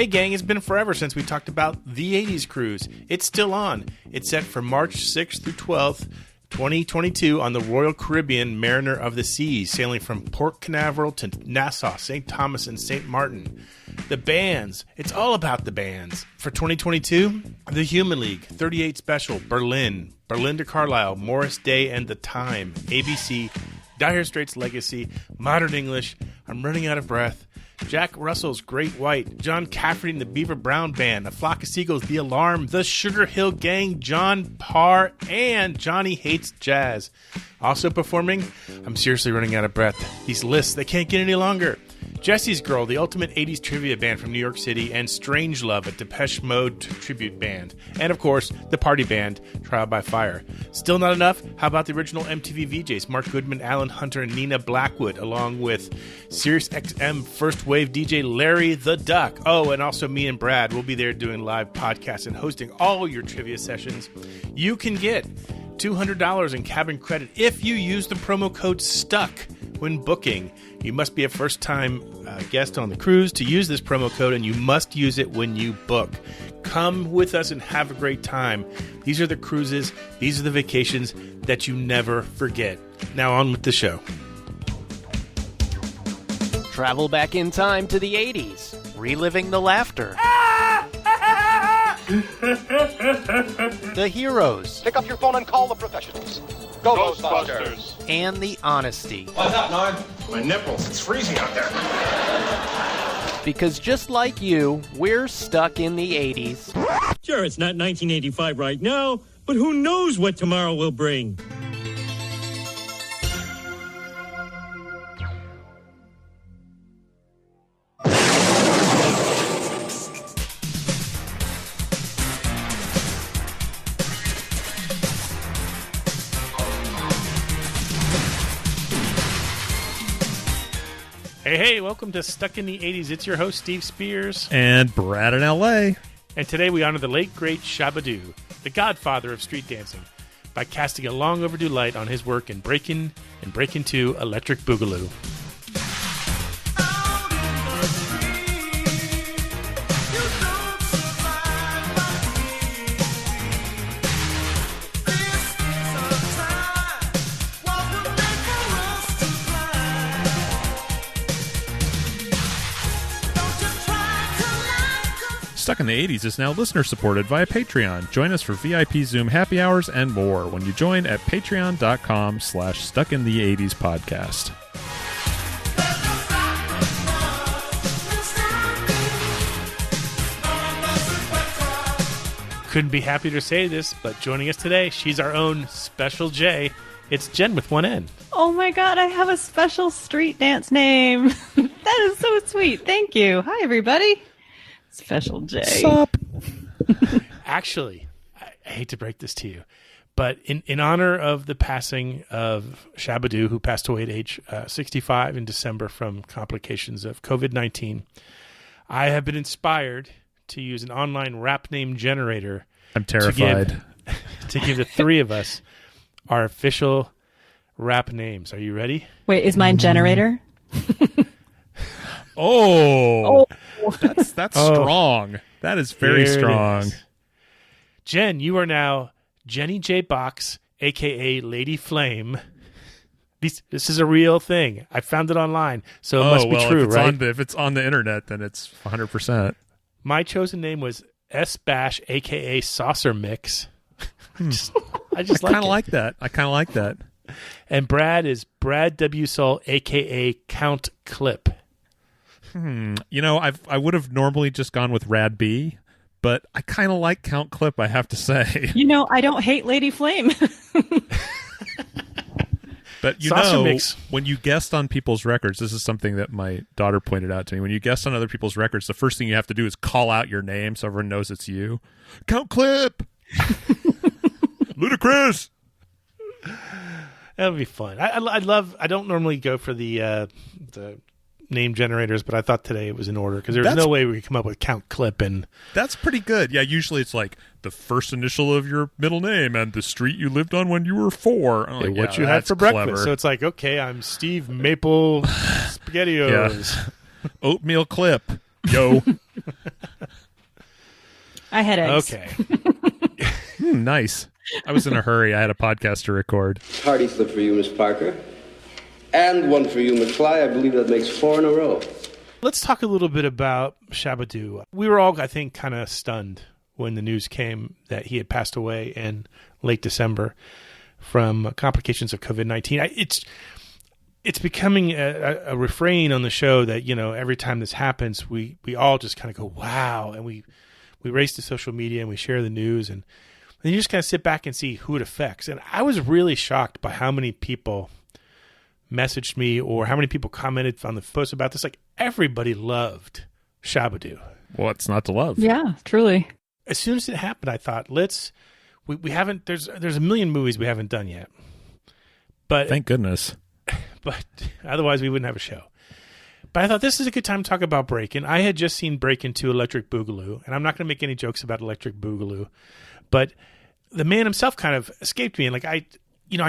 Hey gang, it's been forever since we talked about the 80s cruise. It's still on. It's set for March 6th through 12th, 2022 on the Royal Caribbean Mariner of the Seas, sailing from Port Canaveral to Nassau, St. Thomas, and St. Martin. The bands. It's all about the bands. For 2022, The Human League, 38 Special, Berlin to Carlisle, Morris Day and the Time, ABC, Dire Straits Legacy, Modern English, I'm Running Out of Breath, Jack Russell's Great White, John Cafferty and the Beaver Brown Band, A Flock of Seagulls, The Alarm, The Sugar Hill Gang, John Parr, and Johnny Hates Jazz. Also performing, I'm seriously running out of breath. These lists, they can't get any longer. Jesse's Girl, the ultimate 80s trivia band from New York City, and Strangelove, a Depeche Mode tribute band. And, of course, the party band, Trial by Fire. Still not enough? How about the original MTV VJs, Mark Goodman, Alan Hunter, and Nina Blackwood, along with SiriusXM First Wave DJ Larry the Duck. Oh, and also me and Brad. We'll be there doing live podcasts and hosting all your trivia sessions. You can get $200 in cabin credit if you use the promo code STUCK when booking. You must be a first-time guest on the cruise to use this promo code, and you must use it when you book. Come with us and have a great time. These are the cruises, these are the vacations that you never forget. Now on with the show. Travel back in time to the 80s, reliving the laughter. The heroes. Pick up your phone and call the professionals. Go Ghostbusters. And the honesty. What's up, Norm? My nipples. It's freezing out there. Because just like you, we're stuck in the 80s. Sure, it's not 1985 right now, but who knows what tomorrow will bring. Hey, welcome to Stuck in the 80s. It's your host, Steve Spears. And Brad in L.A. And today we honor the late, great Shabba-Doo, the godfather of street dancing, by casting a long overdue light on his work in Breakin and Breakin 2 Electric Boogaloo. Stuck in the 80s is now listener-supported via Patreon. Join us for VIP Zoom happy hours and more when you join at patreon.com/stuckintheeighties-podcast. Couldn't be happier to say this, but joining us today, she's our own Special J. It's Jen with one N. Oh my god, I have a special street dance name. That is so sweet. Thank you. Hi, everybody. Special J. Sup? Actually, I hate to break this to you, but in honor of the passing of Shabba-Doo, who passed away at age 65 in December from complications of COVID-19, I have been inspired to use an online rap name generator. I'm terrified. To give the three of us our official rap names. Are you ready? Wait, is mine generator? Oh. That's strong. That is very Here strong. is. Jen, you are now Jenny J. Box, a.k.a. Lady Flame. This is a real thing. I found it online, so it must be true, right? If it's on the internet, then it's 100%. My chosen name was S. Bash, a.k.a. Saucer Mix. I just kind of like that. I kind of like that. And Brad is Brad W. Soul, a.k.a. Count Clip. You know, I would have normally just gone with Rad B, but I kind of like Count Clip, I have to say. You know, I don't hate Lady Flame. But you Saucer know, Mix. when you guest on people's records, this is something that my daughter pointed out to me. When you guest on other people's records, the first thing you have to do is call out your name so everyone knows it's you. Count Clip! Ludicrous! That would be fun. I don't normally go for the name generators, but I thought today it was in order because there's no way we could come up with Count Clip. And that's pretty good. Yeah, usually it's like the first initial of your middle name and the street you lived on when you were 4. And what you had for breakfast. So it's like, okay, I'm Steve Maple SpaghettiOs. Yeah. Oatmeal Clip. Yo. I had eggs. Okay. Nice. I was in a hurry. I had a podcast to record. Hearty slip for you, Miss Parker. And one for you, McFly. I believe that makes 4 in a row. Let's talk a little bit about Shabba-Doo. We were all, I think, kind of stunned when the news came that he had passed away in late December from complications of COVID-19. It's becoming a refrain on the show that, you know, every time this happens, we all just kind of go, wow, and we race to social media and we share the news, and then you just kind of sit back and see who it affects. And I was really shocked by how many people messaged me or how many people commented on the post about this. Like, everybody loved Shabba-Doo. What's not to love? Yeah, truly. As soon as it happened, I thought, we haven't, there's a million movies we haven't done yet. But Thank goodness. But otherwise we wouldn't have a show. But I thought this is a good time to talk about Breakin. I had just seen Breakin 2 Electric Boogaloo, and I'm not going to make any jokes about Electric Boogaloo, but the man himself kind of escaped me. And like, I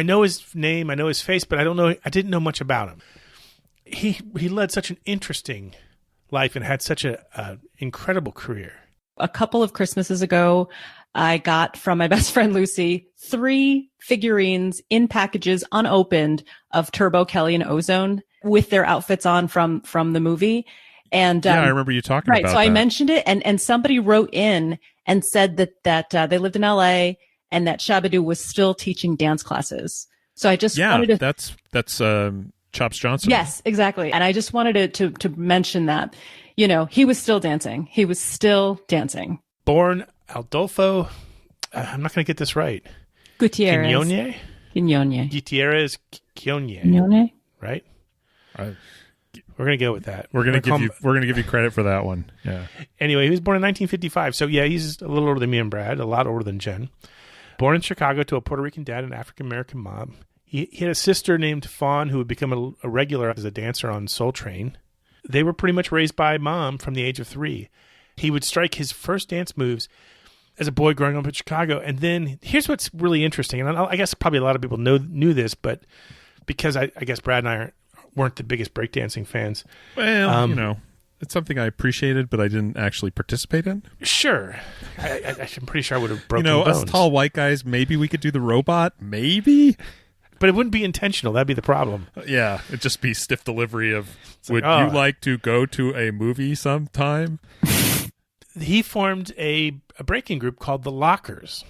know his name, I know his face, but I didn't know much about him. He led such an interesting life and had such a incredible career. A couple of Christmases ago, I got from my best friend Lucy 3 figurines in packages unopened of Turbo, Kelly, and Ozone with their outfits on from the movie. And I remember you talking about that. Right, so I mentioned it, and somebody wrote in and said that they lived in LA and that Shabba-Doo was still teaching dance classes. So I just wanted to... that's Chops Johnson. Yes, exactly. And I just wanted to mention that, you know, he was still dancing. He was still dancing. Born Adolfo, I'm not going to get this right. Gutierrez. Quiñones? Gutierrez Quiñones. Right? We're going to go with that. We're going to give you credit for that one. Yeah. Anyway, he was born in 1955. So yeah, he's a little older than me and Brad, a lot older than Jen. Born in Chicago to a Puerto Rican dad and African American mom. He had a sister named Fawn who would become a regular as a dancer on Soul Train. They were pretty much raised by mom from the age of 3. He would strike his first dance moves as a boy growing up in Chicago. And then here's what's really interesting. And I guess probably a lot of people knew this, but because I guess Brad and I weren't the biggest breakdancing fans. Well, you know, it's something I appreciated, but I didn't actually participate in. Sure. I'm pretty sure I would have broken bones. Us tall white guys, maybe we could do the robot. Maybe. But it wouldn't be intentional. That'd be the problem. Yeah. It'd just be stiff delivery of, would you like to go to a movie sometime? He formed a breaking group called the Lockers.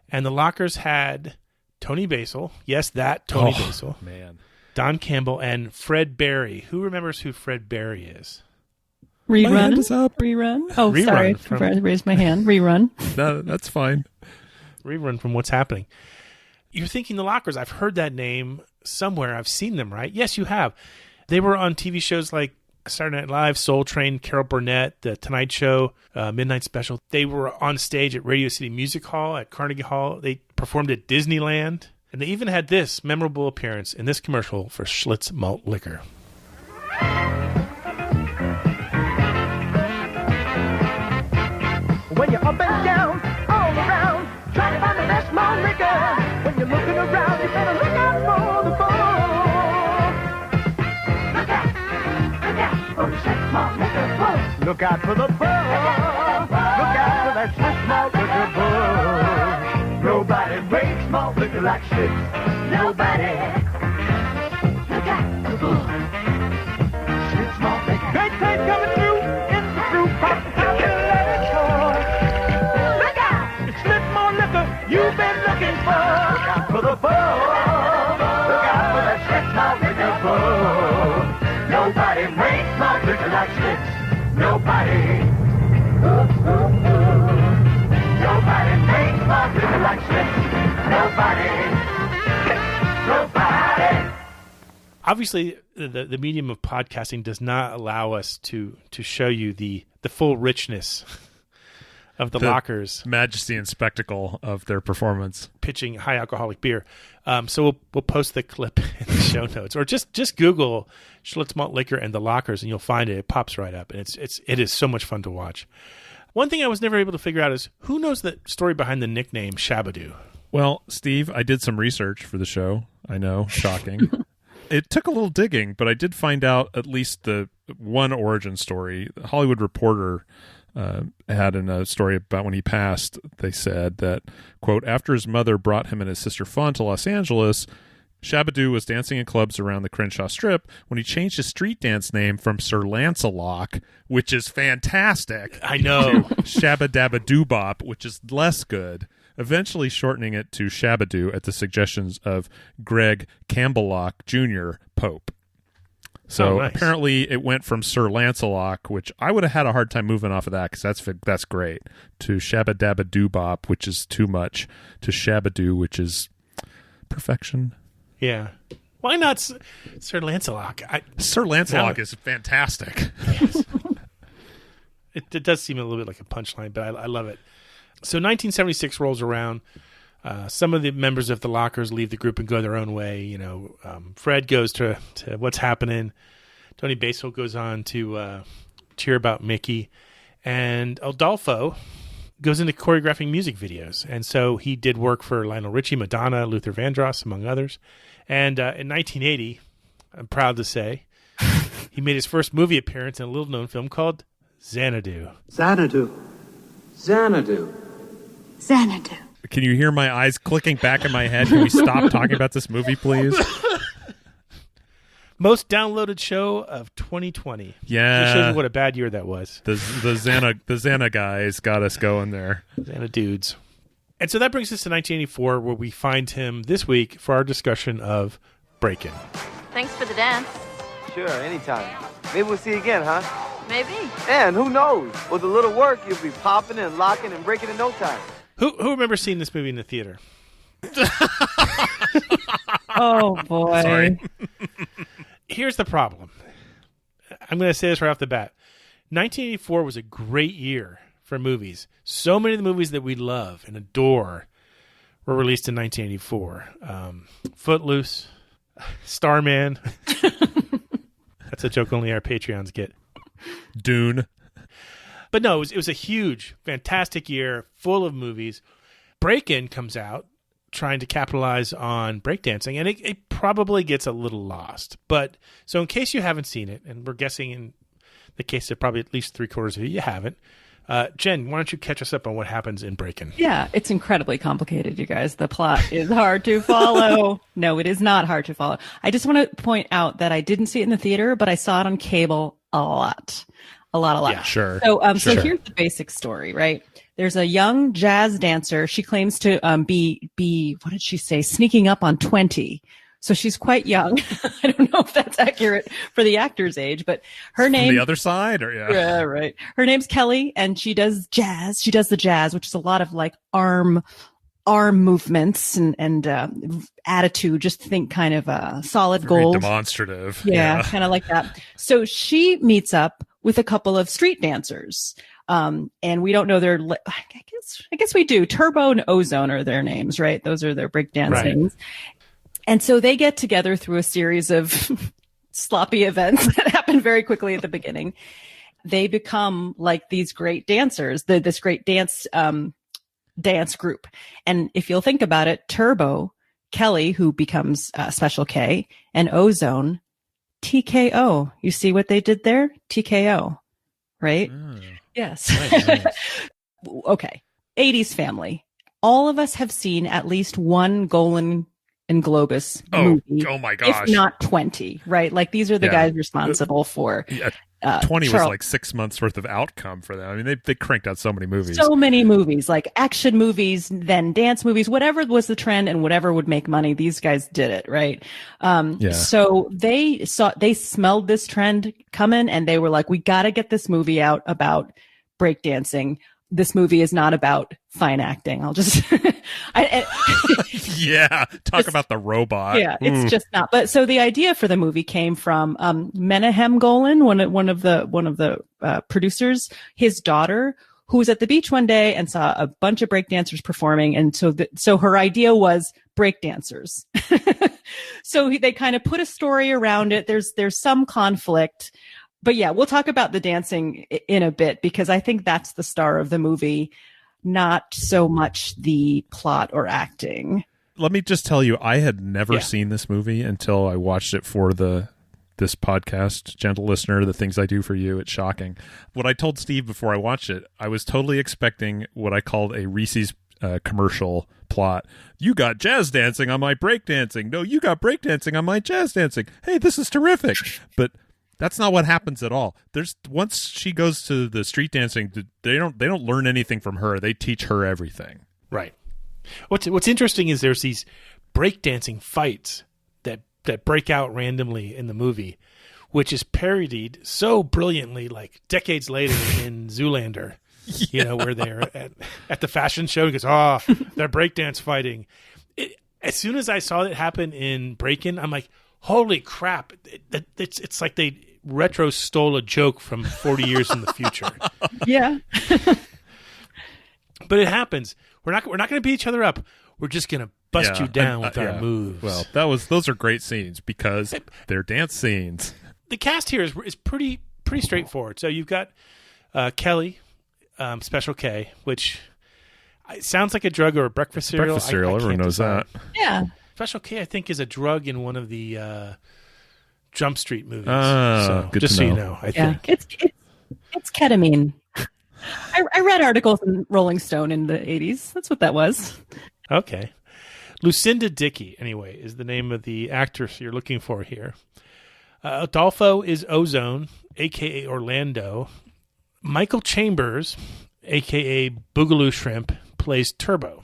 And the Lockers had Tony Basil. Yes, that Tony Basil. Man. Don Campbell and Fred Berry. Who remembers who Fred Berry is? Rerun. My hand is up. Rerun. Oh, Rerun sorry. I raised my hand. Rerun. No, that's fine. Rerun from What's Happening. You're thinking the Lockers. I've heard that name somewhere. I've seen them, right? Yes, you have. They were on TV shows like Saturday Night Live, Soul Train, Carol Burnett, The Tonight Show, Midnight Special. They were on stage at Radio City Music Hall, at Carnegie Hall. They performed at Disneyland. And they even had this memorable appearance in this commercial for Schlitz Malt Liquor. When you're up and down, all around, trying to find the best malt liquor. When you're looking around, you better look out for the bull. Look out for the Schlitz Malt Liquor bull. Look out for the bull. Look out for that Schlitz Malt Liquor bull. Nobody makes malt liquor like Schlitz. Nobody. Look out for the bull. Schlitz Malt Liquor. Great taste coming through in the brew pot. You've been looking for. Look out for the bull. Look out for that Schlitz Malt Liquor bull. Nobody makes malt liquor like Schlitz. Nobody. Nobody makes malt liquor like Schlitz. Nobody. Obviously, the medium of podcasting does not allow us to show you the full richness of the Lockers, majesty and spectacle of their performance, pitching high alcoholic beer. So we'll post the clip in the show notes, or just Google Schlitz Malt Liquor and the Lockers, and you'll find it. It pops right up, and it is so much fun to watch. One thing I was never able to figure out is who knows the story behind the nickname Shabba-Doo. Well, Steve, I did some research for the show. I know, shocking. It took a little digging, but I did find out at least the one origin story. The Hollywood Reporter had in a story about when he passed, they said that, quote, after his mother brought him and his sister Fawn to Los Angeles, Shabba-Doo was dancing in clubs around the Crenshaw Strip when he changed his street dance name from Sir Lancelot, which is fantastic. I know. Shabba-Dabba-Doo-Bop, which is less good, eventually shortening it to Shabba-Doo at the suggestions of Greg Campbellock Jr., Pope. So nice. Apparently it went from Sir Lancelot, which I would have had a hard time moving off of that because that's great, to Shabba-Dabba-Doo-Bop, which is too much, to Shabba-Doo, which is perfection. Yeah. Why not Sir Lancelot? Sir Lancelot is fantastic. Yes. It does seem a little bit like a punchline, but I love it. So 1976 rolls around. Some of the members of the Lockers leave the group and go their own way. Fred goes to What's Happening. Tony Basil goes on to cheer about Mickey. And Adolfo goes into choreographing music videos. And so he did work for Lionel Richie, Madonna, Luther Vandross, among others. And in 1980, I'm proud to say, he made his first movie appearance in a little-known film called Xanadu. Xanadu. Xanadu. Xanadu. Can you hear my eyes clicking back in my head? Can we stop talking about this movie, please? Most downloaded show of 2020. Yeah. Just shows you what a bad year that was. The Xana guys got us going there. Xana dudes. And so that brings us to 1984, where we find him this week for our discussion of Breakin. Thanks for the dance. Sure, anytime. Maybe we'll see you again, huh? Maybe. And who knows? With a little work, you'll be popping and locking and breaking in no time. Who remembers seeing this movie in the theater? Oh, boy. Sorry. Here's the problem. I'm going to say this right off the bat. 1984 was a great year for movies. So many of the movies that we love and adore were released in 1984. Footloose, Starman. That's a joke only our Patreons get. Dune. But no, it was a huge, fantastic year, full of movies. Breakin comes out trying to capitalize on breakdancing, and it probably gets a little lost. But so in case you haven't seen it, and we're guessing in the case of probably at least 3/4 of you haven't, Jen, why don't you catch us up on what happens in Breakin? Yeah, it's incredibly complicated, you guys. The plot is hard to follow. No, it is not hard to follow. I just want to point out that I didn't see it in the theater, but I saw it on cable a lot. Yeah, sure. So here's the basic story, right? There's a young jazz dancer. She claims to be what did she say? Sneaking up on 20. So she's quite young. I don't know if that's accurate for the actor's age, but her name. From the other side, or yeah. Yeah, right. Her name's Kelly, and she does jazz. She does the jazz, which is a lot of like arm movements and attitude. Just think kind of solid Very gold. demonstrative. Yeah, kind of like that. So she meets up with a couple of street dancers. And we don't know their, I guess we do. Turbo and Ozone are their names, right? Those are their breakdance names. And so they get together through a series of sloppy events that happen very quickly at the beginning. They become like these great dancers, this great dance group. And if you'll think about it, Turbo, Kelly, who becomes Special K, and Ozone, TKO. You see what they did there? TKO, right? Yes. Nice. Okay. 80s family. All of us have seen at least one Golan and Globus movie. Oh my gosh. If not 20, right? Like these are the guys responsible for. 20 was like 6 months worth of outcome for them. I mean, they cranked out so many movies. So many movies, like action movies, then dance movies, whatever was the trend and whatever would make money. These guys did it, right? So they smelled this trend coming and they were like, we got to get this movie out about breakdancing. This movie is not about fine acting. I'll just, talk about the robot. Yeah, it's just not. But so the idea for the movie came from Menahem Golan, one of the producers, his daughter, who was at the beach one day and saw a bunch of breakdancers performing, and so her idea was breakdancers. So they kind of put a story around it. There's some conflict. But yeah, we'll talk about the dancing in a bit because I think that's the star of the movie, not so much the plot or acting. Let me just tell you, I had never seen this movie until I watched it for the this podcast, gentle listener, the things I do for you, it's shocking. What I told Steve before I watched it, I was totally expecting what I called a Reese's commercial plot. You got jazz dancing on my break dancing. No, you got break dancing on my jazz dancing. Hey, this is terrific. But that's not what happens at all. Once she goes to the street dancing, they don't learn anything from her. They teach her everything. Right. What's interesting is there's these breakdancing fights that break out randomly in the movie, which is parodied so brilliantly, like decades later in Zoolander. You know, where they're at the fashion show, he goes, they're breakdance fighting. As soon as I saw it happen in Breakin, I'm like, holy crap! It's like they retro stole a joke from 40 years in the future. Yeah. But it happens. We're not going to beat each other up. We're just going to bust you down with our moves. Well, those are great scenes because they're dance scenes. The cast here is pretty straightforward. So you've got Kelly, Special K, which sounds like a drug or a breakfast cereal. Breakfast cereal, everyone knows that. Yeah. Special K, I think, is a drug in one of the Jump Street movies. Good just to so know. you know, I think. It's ketamine. I read articles in Rolling Stone in the 80s. That's what that was. Okay. Lucinda Dickey, anyway, is the name of the actress you're looking for here. Adolfo is Ozone, a.k.a. Orlando. Michael Chambers, a.k.a. Boogaloo Shrimp, plays Turbo.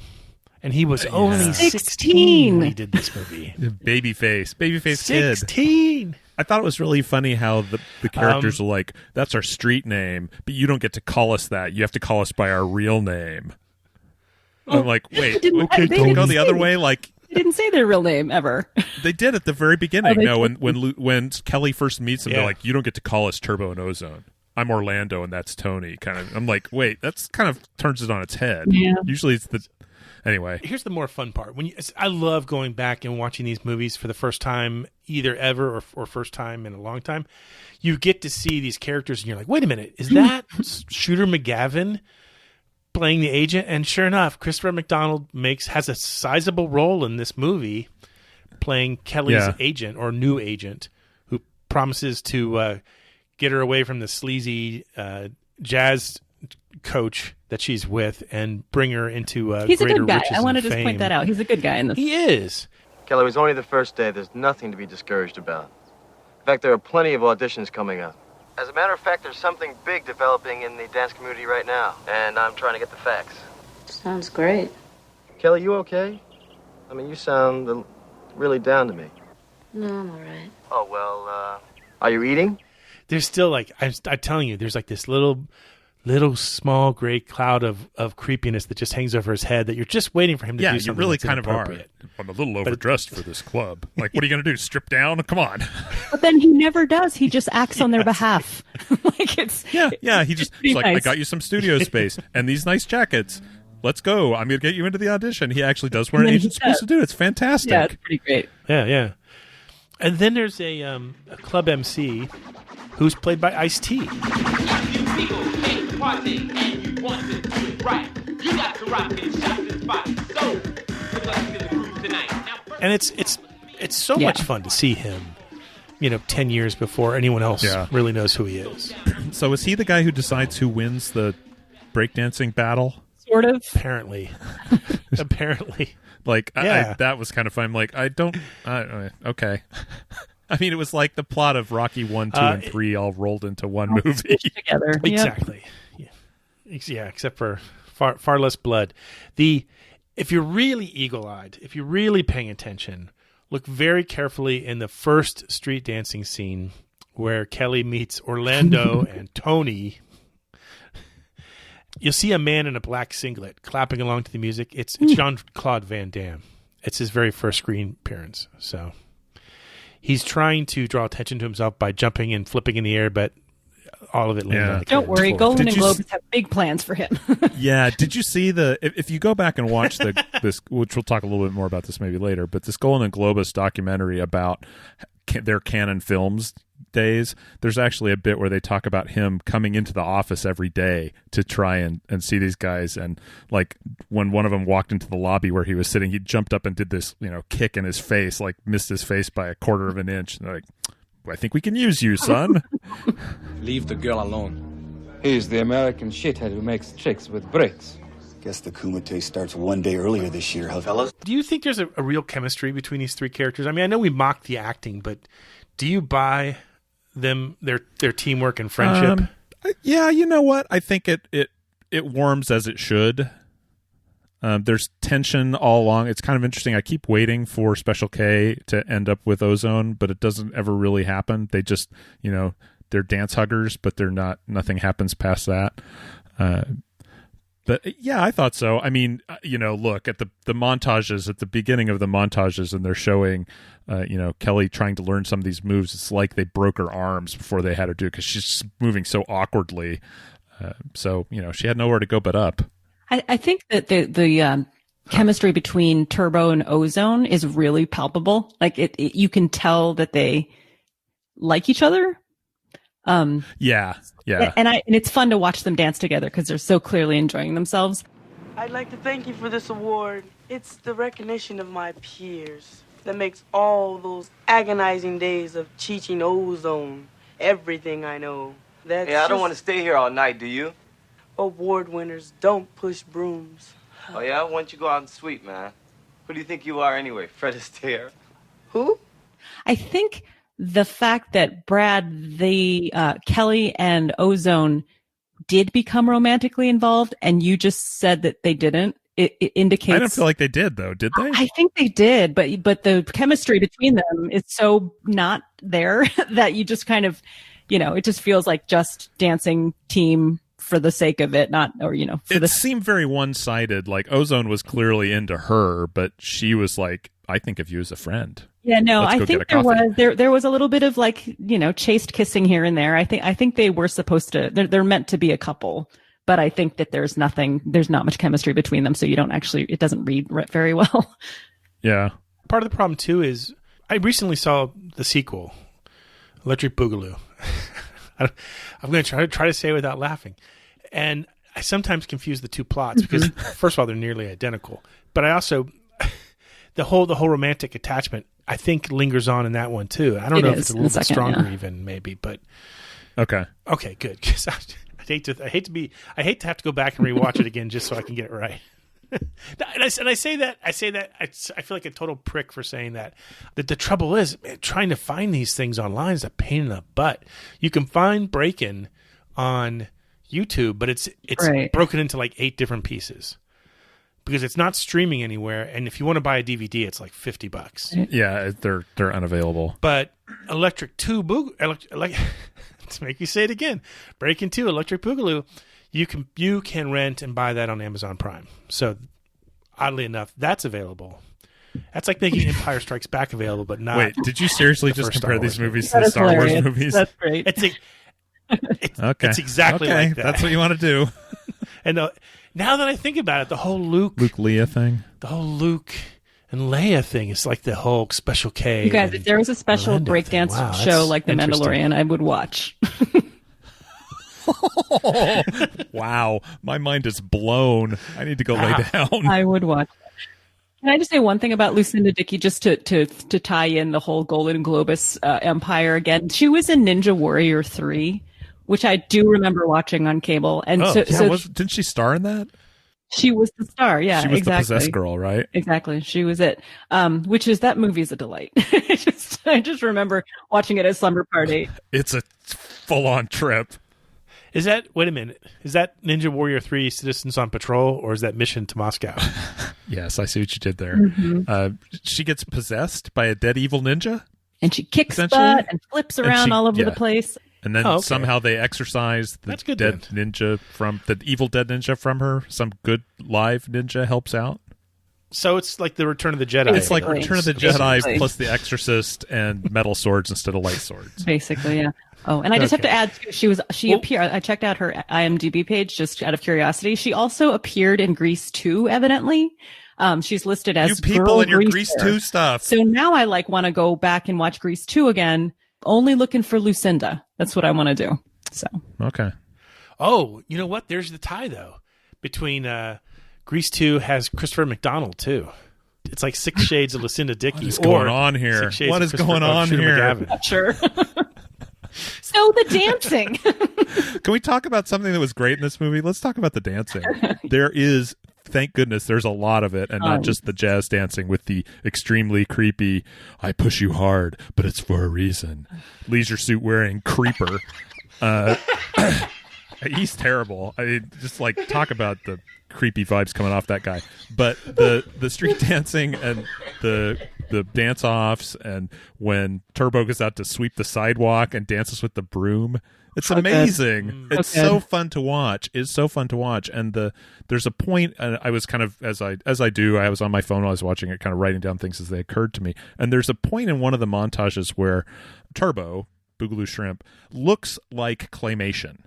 And he was only 16 when he did this movie. Babyface kid. 16! I thought it was really funny how the characters are like, that's our street name, but you don't get to call us that. You have to call us by our real name. I'm like, wait, we could go the other way? Like, they didn't say their real name ever. They did at the very beginning. When Kelly first meets them, they're like, you don't get to call us Turbo and Ozone. I'm Orlando and that's Tony. Kind of. I'm like, wait, that's kind of turns it on its head. Yeah. Usually it's the... Anyway. Here's the more fun part. I love going back and watching these movies for the first time, either ever or first time in a long time. You get to see these characters and you're like, wait a minute, is that Shooter McGavin playing the agent? And sure enough, Christopher McDonald has a sizable role in this movie playing Kelly's agent or new agent who promises to get her away from the sleazy jazz coach that she's with and bring her into he's greater a good guy. riches I want to and just point that out. He's a good guy in this. He is. Kelly, it was only the first day. There's nothing to be discouraged about. In fact, there are plenty of auditions coming up. As a matter of fact, there's something big developing in the dance community right now, and I'm trying to get the facts. Sounds great. Kelly, you okay? I mean, you sound really down to me. No, I'm all right. Oh, well, are you eating? There's still like, I'm telling you, there's like this little small gray cloud of creepiness that just hangs over his head that you're just waiting for him to do something. You really that's kind of are. I'm a little overdressed for this club. Like, what are you going to do? Strip down? Come on. But then he never does. He just acts on their behalf. Like it's He just he's like, nice. I got you some studio space and these nice jackets. Let's go. I'm going to get you into the audition. He actually does what an agent's supposed to do. It's fantastic. Yeah, it's pretty great. Yeah. And then there's a club MC who's played by Ice-T. You people hate party and you want to do it right. You got to rock and shop this spot. So, good luck to the group tonight. And it's so much fun to see him, 10 years before anyone else really knows who he is. So is he the guy who decides who wins the breakdancing battle? Sort of. Apparently. Like, that was kind of fun. I'm like, okay. I mean, it was like the plot of Rocky 1, 2, and 3 all rolled into one movie. Together. Exactly. Yeah, except for far less blood. If you're really eagle-eyed, if you're really paying attention, look very carefully in the first street dancing scene where Kelly meets Orlando and Tony. You'll see a man in a black singlet clapping along to the music. It's Jean-Claude Van Damme. It's his very first screen appearance. So he's trying to draw attention to himself by jumping and flipping in the air, but all of it landed on the Don't worry, Golden and Globes have big plans for him. Yeah, did you see if you go back and watch this, which we'll talk a little bit more about this maybe later, but this Golden and Globus documentary about their Canon Films days, there's actually a bit where they talk about him coming into the office every day to try and see these guys, and like when one of them walked into the lobby where he was sitting, he jumped up and did this kick in his face, like missed his face by a quarter of an inch, and like, I think we can use you, son. Leave the girl alone. He's the American shithead who makes tricks with bricks. Guess the Kumite starts one day earlier this year, huh, fellas? Do you think there's a real chemistry between these three characters? I mean, I know we mock the acting, but do you buy them their teamwork and friendship? Yeah, you know what? I think it warms as it should. There's tension all along. It's kind of interesting. I keep waiting for Special K to end up with Ozone, but it doesn't ever really happen. They just, they're dance huggers, but they're not. Nothing happens past that. But yeah, I thought so. I mean, look at the montages at the beginning of the montages, and they're showing, Kelly trying to learn some of these moves. It's like they broke her arms before they had her do it because she's moving so awkwardly. So she had nowhere to go but up. I think that the chemistry between Turbo and Ozone is really palpable. Like you can tell that they like each other. Yeah. And it's fun to watch them dance together because they're so clearly enjoying themselves. I'd like to thank you for this award. It's the recognition of my peers that makes all those agonizing days of teaching Ozone everything I know. I don't want to stay here all night, do you? Award winners don't push brooms. Oh, yeah? Why don't you go out and sweep, man? Who do you think you are anyway, Fred Astaire? Who? I think the fact that Kelly and Ozone did become romantically involved, and you just said that they didn't, it indicates... I don't feel like they did, though. Did they? I think they did, but the chemistry between them is so not there that you just kind of, it just feels like just dancing team for the sake of it, it seemed very one-sided. Like Ozone was clearly into her, but she was like, I think of you as a friend. Yeah, no, I think there was a little bit of chaste kissing here and there. I think they were supposed to, they're meant to be a couple, but I think that there's not much chemistry between them. So it doesn't read very well. Yeah. Part of the problem too is I recently saw the sequel, Electric Boogaloo. I'm going to try to say it without laughing. And I sometimes confuse the two plots because first of all, they're nearly identical, but I also, the whole romantic attachment, I think lingers on in that one too. I don't know if it's a little bit stronger even maybe, but okay, good. Cause I hate to have to go back and rewatch it again just so I can get it right. And I say that I feel like a total prick for saying that. That the trouble is, man, trying to find these things online is a pain in the butt. You can find Breakin on YouTube, but it's right. broken into like 8 different pieces because it's not streaming anywhere. And if you want to buy a DVD, it's like $50. Yeah, they're unavailable. But Electric 2 to make you say it again, Breakin' 2 Electric Boogaloo. You can rent and buy that on Amazon Prime. So, oddly enough, that's available. That's like making Empire Strikes Back available, but not. Wait, did you seriously just compare these movies to the Star Wars movies? That's great. Okay. It's exactly okay, like that. That's what you want to do. And now that I think about it, the whole Luke Leia thing, the whole Luke and Leia thing is like the whole Special K. You guys, if there was a special breakdance show like The Mandalorian, I would watch. Wow, my mind is blown. I need to go lay down. I would watch. Can I just say one thing about Lucinda Dickey, just to tie in the whole Golden Globus empire again? She was in Ninja Warrior 3, which I do remember watching on cable. And didn't she star in that? She was the star. Yeah, she was exactly. the possessed girl, right? Exactly. She was it. That movie is a delight. I just remember watching it at slumber party. It's a full-on trip. Wait a minute, is that Ninja Warrior 3 Citizens on Patrol, or is that Mission to Moscow? Yes, I see what you did there. Mm-hmm. She gets possessed by a dead evil ninja? And she kicks butt and flips around all over the place. And then somehow they exorcise the ninja from the evil dead ninja from her. Some good live ninja helps out. So it's like the Return of the Jedi. It's like Return of the Jedi plus the Exorcist and metal swords instead of light swords. Basically, yeah. Oh, and I just have to add, she appeared. I checked out her IMDb page just out of curiosity. She also appeared in Grease 2, evidently. She's listed as you people in your Grease 2 stuff. So now I want to go back and watch Grease 2 again, only looking for Lucinda. That's what I want to do. So okay. Oh, you know what? There's the tie though between Grease 2 has Christopher McDonald too. it's like 6 Shades of Lucinda Dickey. What is going on here? 6 Shades What of is Christopher- going of on Shooter here? McGavin. Sure. So the dancing. Can we talk about something that was great in this movie? Let's talk about the dancing. There is, thank goodness, there's a lot of it, and not just the jazz dancing with the extremely creepy, I push you hard, but it's for a reason. Leisure suit wearing creeper. He's terrible. I mean, just like talk about the creepy vibes coming off that guy. But the street dancing and the dance offs, and when Turbo goes out to sweep the sidewalk and dances with the broom, it's amazing. It's so fun to watch. It's so fun to watch. And there's a point, and I was kind of as I do, I was on my phone while I was watching it, kind of writing down things as they occurred to me. And there's a point in one of the montages where Turbo, Boogaloo Shrimp, looks like claymation.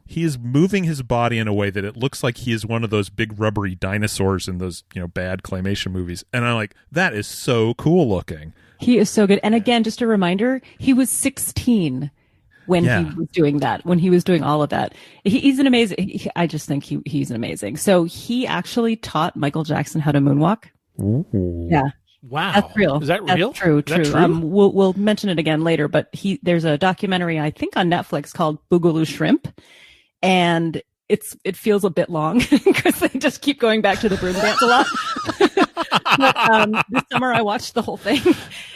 He is moving his body in a way that it looks like he is one of those big rubbery dinosaurs in those, bad claymation movies. And I'm like, that is so cool looking. He is so good. And again, just a reminder, he was 16 when he was doing that, when he was doing all of that. He's an amazing, I just think he's amazing. So he actually taught Michael Jackson how to moonwalk. Ooh. Yeah. Wow. That's real. Is that real? That's true. Is that True. true? We'll mention it again later, but there's a documentary, I think on Netflix, called Boogaloo Shrimp. And it feels a bit long because they just keep going back to the broom dance a lot. But this summer I watched the whole thing.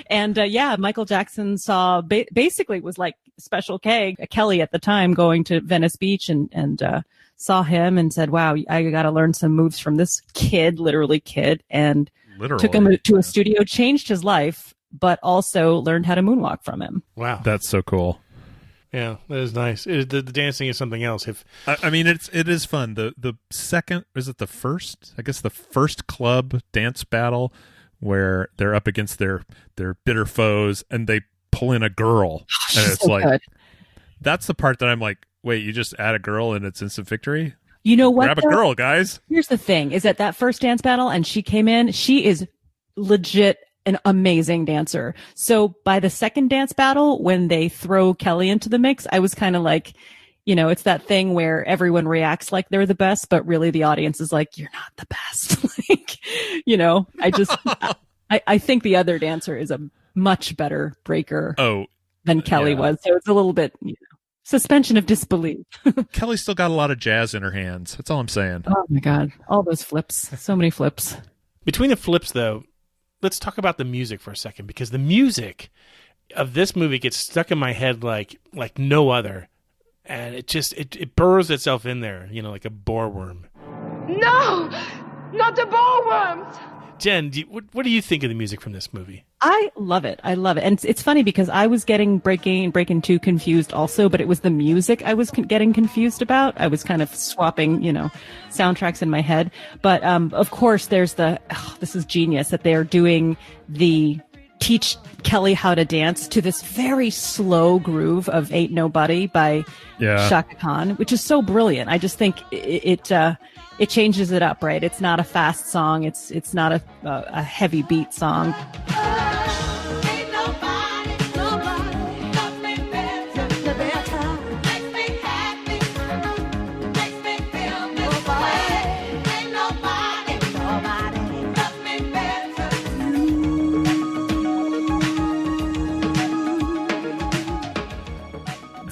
And Michael Jackson saw, basically it was like Special K, Kelly at the time, going to Venice Beach and saw him and said, wow, I got to learn some moves from this kid, literally kid. And took him to a studio, changed his life, but also learned how to moonwalk from him. Wow. That's so cool. Yeah, that is nice. The dancing is something else. I mean, it is fun. The second, is it the first? I guess the first club dance battle where they're up against their bitter foes and they pull in a girl, and it's so like good. That's the part that I'm like, wait, you just add a girl and it's instant victory? You know what? Grab a girl, guys. Here's the thing: is that first dance battle, and she came in. She is legit an amazing dancer. So by the second dance battle, when they throw Kelly into the mix, I was kind of like, it's that thing where everyone reacts like they're the best, but really the audience is like, you're not the best. I think the other dancer is a much better breaker than Kelly was. So it's a little bit, suspension of disbelief. Kelly's still got a lot of jazz in her hands. That's all I'm saying. Oh my God. All those flips. So many flips. Between the flips, though, let's talk about the music for a second, because the music of this movie gets stuck in my head like no other. And it burrows itself in there, like a boreworm. No! Not the boreworms! Jen, what do you think of the music from this movie? I love it. And it's funny because I was getting Breakin 2 confused also, but it was the music I was getting confused about. I was kind of swapping, soundtracks in my head. But of course, there's this is genius that they're doing the teach Kelly how to dance to this very slow groove of Ain't Nobody by Shaka Khan, which is so brilliant. I just think it changes it up, right? It's not a fast song. It's not a heavy beat song.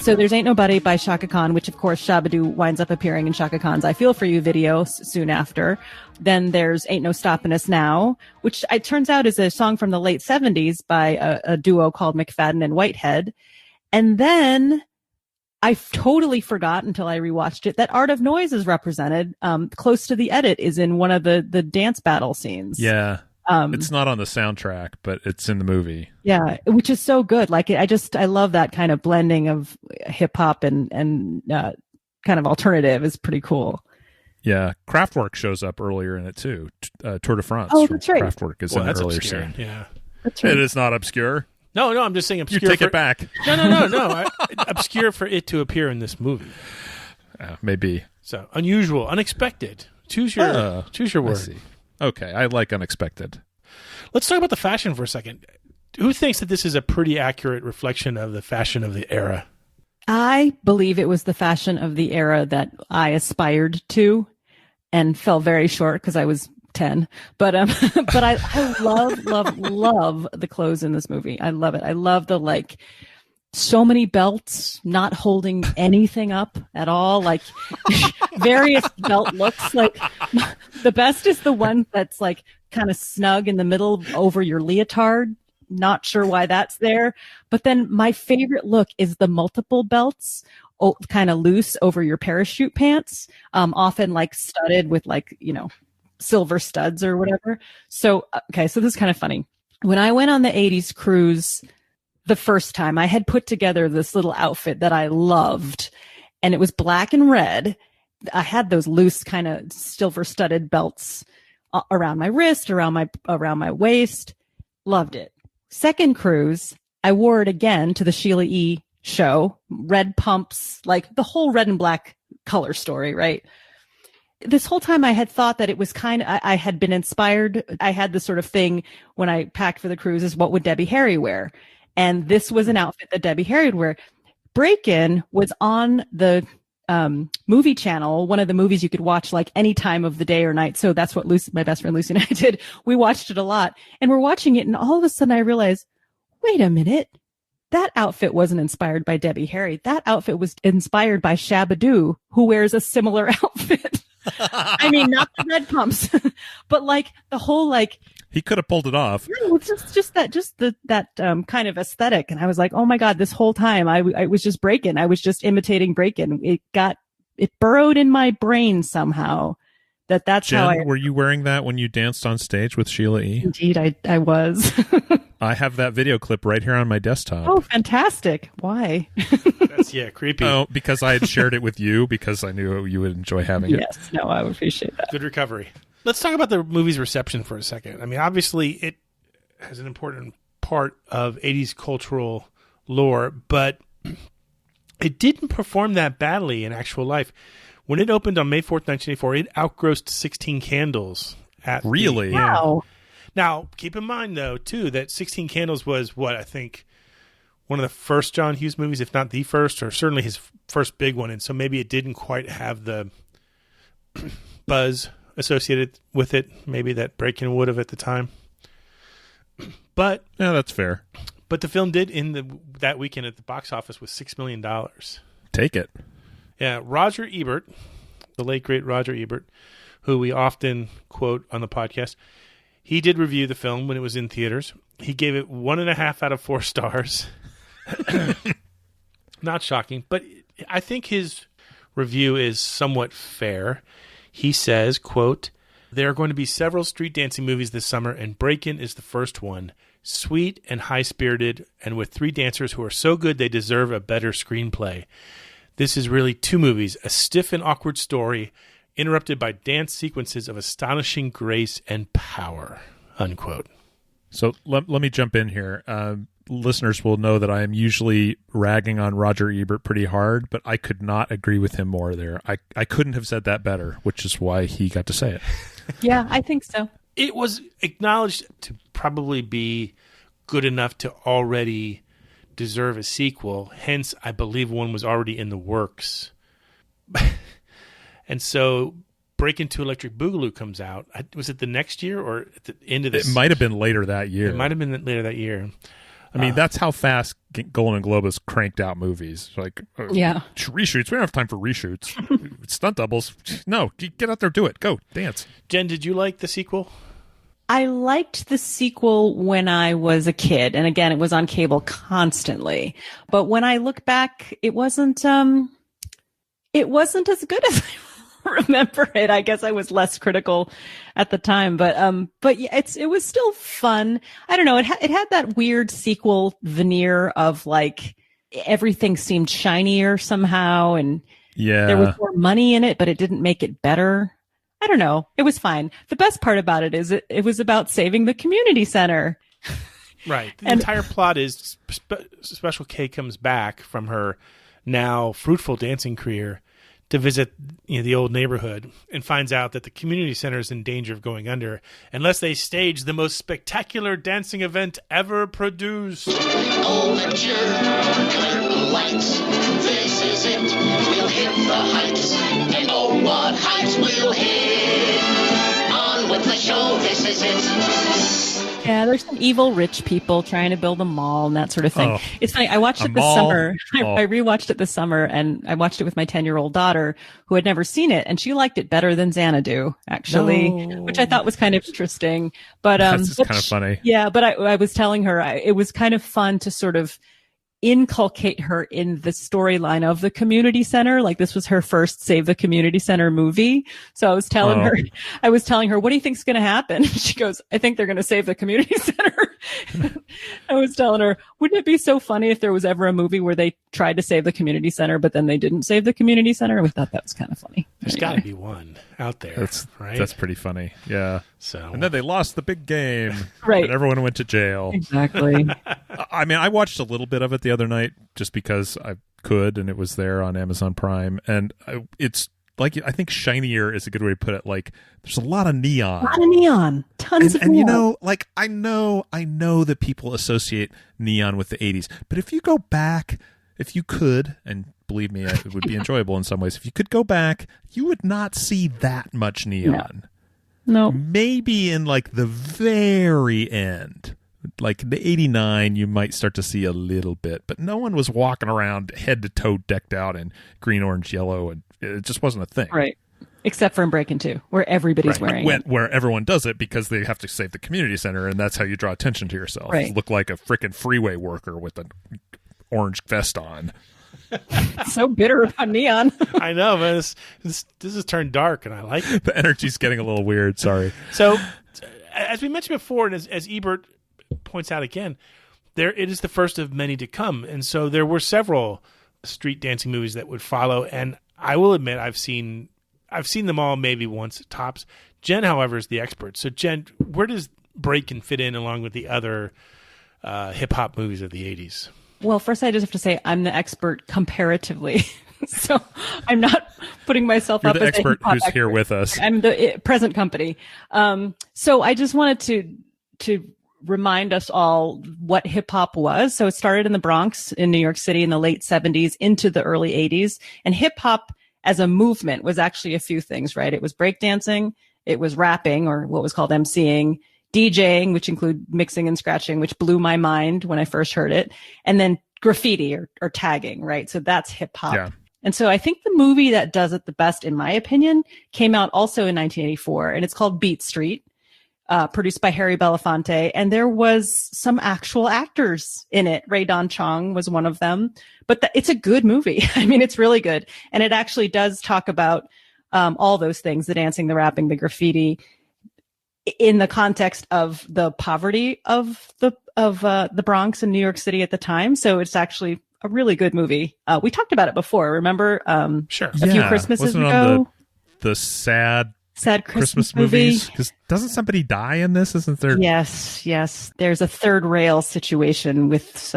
So there's Ain't Nobody by Shaka Khan, which of course Shabba-Doo winds up appearing in Shaka Khan's I Feel For You video soon after. Then there's Ain't No Stoppin' Us Now, which it turns out is a song from the late 70s by a duo called McFadden and Whitehead. And then I totally forgot until I rewatched it that Art of Noise is represented. Close to the Edit is in one of the dance battle scenes. Yeah. It's not on the soundtrack, but it's in the movie. Yeah, which is so good. Like, I love that kind of blending of hip hop and kind of alternative is pretty cool. Yeah, Kraftwerk shows up earlier in it too. Tour de France. Oh, that's right. Kraftwerk is in an earlier obscure. scene. Yeah, that's right. It is not obscure. No, I'm just saying obscure. You take it back. No. Obscure for it to appear in this movie. Maybe. So unusual, unexpected. Choose your word. I see. Okay, I like unexpected. Let's talk about the fashion for a second. Who thinks that this is a pretty accurate reflection of the fashion of the era? I believe it was the fashion of the era that I aspired to and fell very short because I was 10, but I love the clothes in this movie. I love it. I love the like so many belts not holding anything up at all, like various belt looks. Like the best is the one that's like kind of snug in the middle over your leotard. Not sure why that's there. But then my favorite look is the multiple belts, kind of loose over your parachute pants, often like studded with like, silver studs or whatever. So, okay, so this is kind of funny. When I went on the 80s cruise the first time, I had put together this little outfit that I loved, and it was black and red. I had those loose kind of silver studded belts around my wrist, around my waist. Loved it. Second cruise, I wore it again to the Sheila E. show. Red pumps, like the whole red and black color story, right? This whole time I had thought that it was I had been inspired. I had this sort of thing when I packed for the cruise is what would Debbie Harry wear? And this was an outfit that Debbie Harry would wear. Breakin was on the movie channel, one of the movies you could watch like any time of the day or night. So that's what my best friend Lucy and I did. We watched it a lot, and we're watching it, and all of a sudden I realized, wait a minute, that outfit wasn't inspired by Debbie Harry. That outfit was inspired by Shabba-Doo, who wears a similar outfit. I mean, not the red pumps, but like the whole like. He could have pulled it off. No, it's just that kind of aesthetic. And I was like, oh my God, this whole time I was just Breakin. I was just imitating Breakin. It burrowed in my brain somehow that's Jen, how I. Were you wearing that when you danced on stage with Sheila E? Indeed, I was. I have that video clip right here on my desktop. Oh, fantastic. Why? That's creepy. Oh, because I had shared it with you because I knew you would enjoy having it. Yes, no, I would appreciate that. Good recovery. Let's talk about the movie's reception for a second. I mean, obviously it has an important part of 80s cultural lore, but it didn't perform that badly in actual life. When it opened on May 4th, 1984, it outgrossed 16 Candles. Really? Wow. Now, keep in mind, though, too, that 16 Candles was I think one of the first John Hughes movies, if not the first, or certainly his first big one. And so maybe it didn't quite have the buzz associated with it, maybe that Breakin would have at the time. But yeah, that's fair. But the film did that weekend at the box office with $6 million. Take it. Yeah, Roger Ebert, the late great Roger Ebert, who we often quote on the podcast, he did review the film when it was in theaters. He gave it 1.5 out of 4 stars. Not shocking, but I think his review is somewhat fair. He says, quote, "There are going to be several street dancing movies this summer, and Breakin is the first one. Sweet and high-spirited, and with 3 dancers who are so good they deserve a better screenplay. This is really 2 movies, a stiff and awkward story, interrupted by dance sequences of astonishing grace and power," unquote. So let me jump in here. Listeners will know that I am usually ragging on Roger Ebert pretty hard, but I could not agree with him more there. I couldn't have said that better, which is why he got to say it. Yeah, I think so. It was acknowledged to probably be good enough to already deserve a sequel. Hence, I believe one was already in the works. And so Breakin' 2 Electric Boogaloo comes out. Was it the next year or at the end of this? It might have been later that year. It might have been later that year. I mean, that's how fast Golden Globe has cranked out movies. Like, yeah, reshoots. We don't have time for reshoots. Stunt doubles. No, get out there, do it. Go, dance. Jen, did you like the sequel? I liked the sequel when I was a kid. And again, it was on cable constantly. But when I look back, it wasn't as good as I remember it. I guess I was less critical at the time, but yeah, it was still fun. I don't know. It had that weird sequel veneer of like everything seemed shinier somehow, and yeah, there was more money in it, but it didn't make it better. I don't know. It was fine. The best part about it is it was about saving the community center. Right. The entire plot is Special K comes back from her now fruitful dancing career to visit the old neighborhood and finds out that the community center is in danger of going under unless they stage the most spectacular dancing event ever produced. Oh, mature, curtain lights. This is it. We'll hit the heights. And oh, what heights we'll hit. On with the show. is it. Yeah, there's some evil rich people trying to build a mall and that sort of thing. Oh, It's funny. I watched it this summer. I rewatched it this summer, and I watched it with my 10-year-old daughter who had never seen it, and she liked it better than Xanadu, actually, which I thought was kind of interesting. But that's kind of funny. Yeah, but I was telling her it was kind of fun to sort of inculcate her in the storyline of the community center. Like, this was her first Save the Community Center movie. So I was telling her, what do you think's going to happen? She goes, I think they're going to save the community center. I was telling her, wouldn't it be so funny if there was ever a movie where they tried to save the community center, but then they didn't save the community center? And we thought that was kind of funny. There's got to be one out there. Right? That's pretty funny. Yeah. So, and then they lost the big game. Right. And everyone went to jail. Exactly. I mean, I watched a little bit of it the other night just because I could, and it was there on Amazon Prime. And it's like, I think shinier is a good way to put it. Like, there's a lot of neon. A lot of neon. Tons of neon. And you know, like, I know that people associate neon with the 80s. But if you go back, if you could, and believe me, it would be enjoyable in some ways. If you could go back, you would not see that much neon. No. Maybe in like the very end, like the 89, you might start to see a little bit, but no one was walking around head to toe decked out in green, orange, yellow, and it just wasn't a thing. Right. Except for in Breakin' 2, where everybody's wearing it. Where everyone does it because they have to save the community center, and that's how you draw attention to yourself. Right. You look like a freaking freeway worker with an orange vest on. So bitter about neon. I know, man. This has turned dark, and I like it. The energy's getting a little weird. Sorry. So, as we mentioned before, and as Ebert points out again, it is the first of many to come, and so there were several street dancing movies that would follow. And I will admit, I've seen them all maybe once tops. Jen, however, is the expert. So, Jen, where does Breakin' fit in along with the other hip hop movies of the 80s? Well, first I just have to say I'm the expert comparatively. So I'm not putting myself You're up the as expert a who's here with us. I'm the present company. So I just wanted to remind us all what hip hop was. So it started in the Bronx in New York City in the late 70s into the early 80s. And hip hop as a movement was actually a few things, right? It was breakdancing, it was rapping, or what was called MCing, DJing, which include mixing and scratching, which blew my mind when I first heard it, and then graffiti or tagging, right? So that's hip hop. Yeah. And so I think the movie that does it the best, in my opinion, came out also in 1984, and it's called Beat Street, produced by Harry Belafonte. And there was some actual actors in it. Ray Don Chong was one of them, but it's a good movie. I mean, it's really good. And it actually does talk about all those things, the dancing, the rapping, the graffiti, in the context of the poverty of the Bronx and New York City at the time. So it's actually a really good movie. We talked about it before, remember? Sure. A few Christmases Wasn't ago. On the sad Christmas movies? Because doesn't somebody die in this? Isn't there? Yes. There's a third rail situation with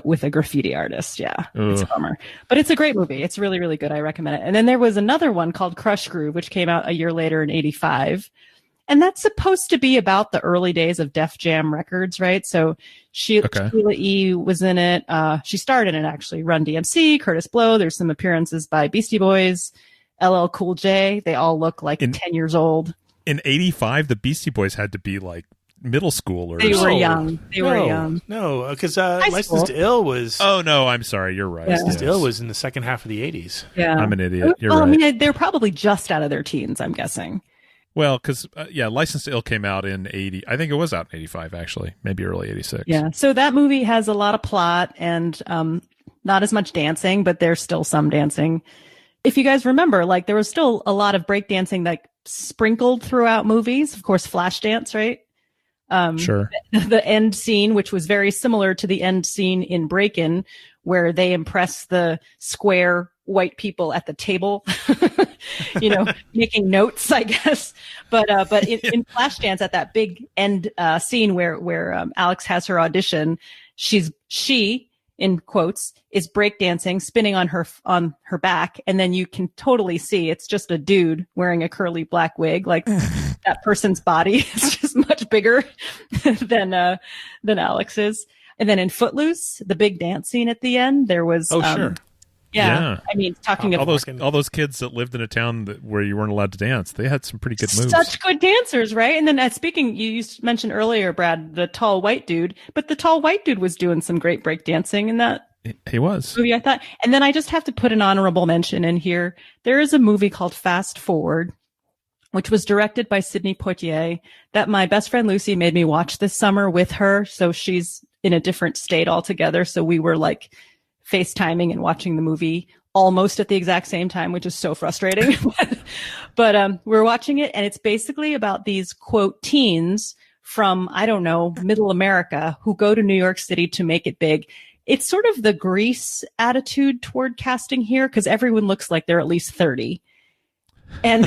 with a graffiti artist. Yeah. It's a bummer. But it's a great movie. It's really, really good. I recommend it. And then there was another one called Crush Groove, which came out a year later in 85. And that's supposed to be about the early days of Def Jam Records, right? So Sheila E. was in it. She starred in it, actually. Run DMC, Curtis Blow. There's some appearances by Beastie Boys, LL Cool J. They all look like 10 years old. In 85, the Beastie Boys had to be like middle schoolers. They were young. Were young. No, because Licensed to Ill was... Oh, no, I'm sorry. You're right. Yeah. Licensed to Ill was in the second half of the 80s. Yeah. I'm an idiot. You're right. I mean, they're probably just out of their teens, I'm guessing. Well, because, License to Ill came out in 80. I think it was out in 85, actually. Maybe early 86. Yeah. So that movie has a lot of plot and not as much dancing, but there's still some dancing. If you guys remember, like, there was still a lot of breakdancing that sprinkled throughout movies. Of course, Flashdance, right? Sure. The end scene, which was very similar to the end scene in Breakin', where they impress the square white people at the table, making notes, I guess. But in Flashdance, at that big end scene where Alex has her audition, she in quotes is breakdancing, spinning on her back, and then you can totally see it's just a dude wearing a curly black wig. Like that person's body is just much bigger than Alex's. And then in Footloose, the big dance scene at the end, there was sure. Yeah. I mean, talking of all those kids that lived in a town where you weren't allowed to dance, they had some pretty good moves. Such good dancers, right? And then speaking, you mentioned earlier, Brad, the tall white dude, but the tall white dude was doing some great break dancing in that. He was. Movie, I thought. And then I just have to put an honorable mention in here. There is a movie called Fast Forward, which was directed by Sidney Poitier, that my best friend Lucy made me watch this summer with her. So she's in a different state altogether. So we were like FaceTiming and watching the movie almost at the exact same time, which is so frustrating. But we're watching it, and it's basically about these, quote, teens from, I don't know, middle America who go to New York City to make it big. It's sort of the Grease attitude toward casting here, because everyone looks like they're at least 30. And